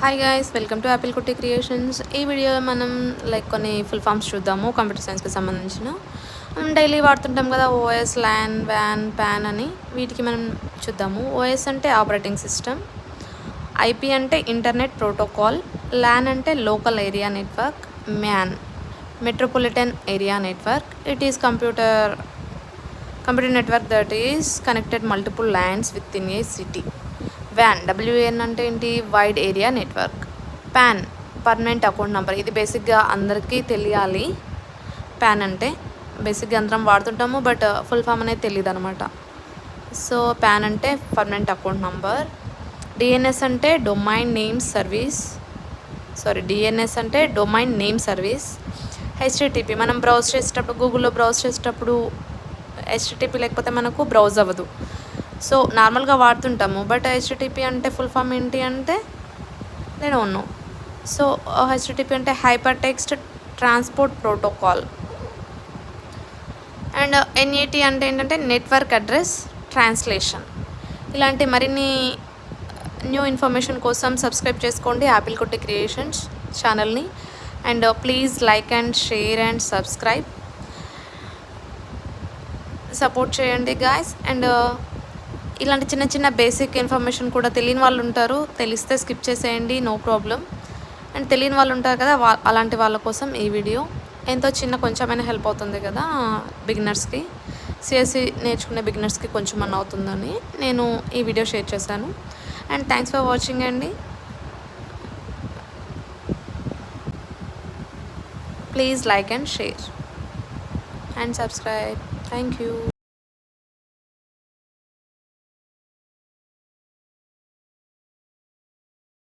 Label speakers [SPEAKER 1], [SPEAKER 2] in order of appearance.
[SPEAKER 1] Hi guys, welcome to Apple కుట్టి creations. ఈ వీడియోలో మనం కొన్ని ఫుల్ ఫామ్స్ చూద్దాము కంప్యూటర్ సైన్స్కి సంబంధించిన. మనం డైలీ వాడుతుంటాం కదా, ఓఎస్, ల్యాన్, వ్యాన్, ప్యాన్ అని. వీటికి మనం చూద్దాము. ఓఎస్ అంటే ఆపరేటింగ్ సిస్టమ్, ఐపీ అంటే ఇంటర్నెట్ ప్రోటోకాల్, ల్యాన్ అంటే local area network, man metropolitan area network. It is computer network that is connected multiple lands with in a city. Van, WN అంటే ఏంటి? Wide area network. Pan, permanent account number. ఇది బేసిక్గా అందరికీ తెలియాలి. Pan అంటే బేసిక్గా అందరం వాడుతుంటాము, బట్ ఫుల్ ఫామ్ అనేది తెలియదు అనమాట. సో ప్యాన్ అంటే పర్మనెంట్ అకౌంట్ నంబర్. డిఎన్ఎస్ అంటే డొమైన్ నేమ్ సర్వీస్. డిఎన్ఎస్ అంటే డొమైన్ నేమ్ సర్వీస్. హెచ్టిటిపి, మనం బ్రౌజ్ చేసేటప్పుడు, గూగుల్లో బ్రౌజ్ చేసేటప్పుడు హెచ్టిటిపి లేకపోతే మనకు బ్రౌజ్ అవ్వదు. సో నార్మల్గా వాడుతుంటాము, బట్ హెచ్టిటిపి అంటే ఫుల్ ఫామ్ ఏంటి అంటే నేను ఉన్నాను. సో హెచ్టిటిపి అంటే hyper text transport protocol. And NAT అంటే ఏంటంటే నెట్వర్క్ అడ్రస్ ట్రాన్స్లేషన్. ఇలాంటి మరిన్ని న్యూ ఇన్ఫర్మేషన్ కోసం సబ్స్క్రైబ్ చేసుకోండి యాపిల్ కుట్టి క్రియేషన్స్ ఛానల్ని. And please like and share and subscribe, support చేయండి గాయస్. అండ్ ఇలాంటి చిన్న చిన్న బేసిక్ ఇన్ఫర్మేషన్ కూడా తెలియని వాళ్ళు ఉంటారు, తెలిస్తే స్కిప్ చేసేయండి, నో ప్రాబ్లం. అండ్ తెలియని వాళ్ళు ఉంటారు కదా, అలాంటి వాళ్ళ కోసం ఈ వీడియో ఎంతో కొంచెమైనా హెల్ప్ అవుతుంది కదా బిగినర్స్కి. సిఎస్సి నేర్చుకునే బిగినర్స్కి కొంచెం అన్న అవుతుందని నేను ఈ వీడియో షేర్ చేశాను. అండ్ థ్యాంక్స్ ఫర్ వాచింగ్ అండి. Please like and share and subscribe. Thank you.